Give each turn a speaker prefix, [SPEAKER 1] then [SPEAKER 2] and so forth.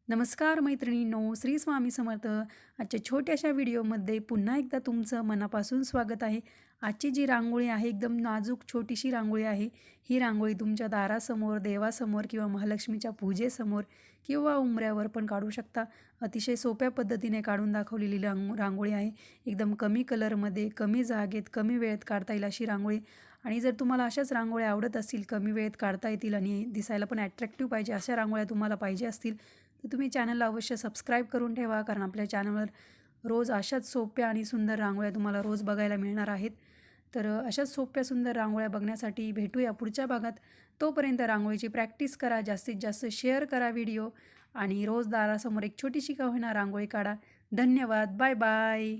[SPEAKER 1] नमस्कार मैत्रिणींनो, श्री स्वामी समर्थ. आजच्या छोट्याशा व्हिडिओमध्ये पुन्हा एकदा तुमचं मनापासून स्वागत आहे. आजची जी रांगोळी आहे एकदम नाजूक छोटीशी रांगोळी आहे. ही रांगोळी तुमच्या दारासमोर, देवासमोर किंवा महालक्ष्मीच्या पूजेसमोर किंवा उंबऱ्यावर पण काढू शकता. अतिशय सोप्या पद्धतीने काढून दाखवलेली रांगोळी आहे. एकदम कमी कलरमध्ये, कमी जागेत, कमी वेळेत काढता येईल अशी रांगोळी. आणि जर तुम्हाला अशाच रांगोळ्या आवडत असतील, कमी वेळेत काढता येतील आणि दिसायला पण ॲट्रॅक्टिव्ह पाहिजे अशा रांगोळ्या तुम्हाला पाहिजे असतील तर तुम्ही चॅनलला अवश्य सबस्क्राईब करून ठेवा, कारण आपल्या चॅनलवर रोज अशाच सोप्या आणि सुंदर रांगोळ्या तुम्हाला रोज बघायला मिळणार आहेत. तर अशाच सोप्या सुंदर रांगोळ्या बघण्यासाठी भेटूया पुढच्या भागात. तोपर्यंत रांगोळीची प्रॅक्टिस करा, जास्तीत जास्त शेअर करा व्हिडिओ आणि रोज दारासमोर एक छोटीशी का होईना रांगोळी काढा. धन्यवाद. Bye bye.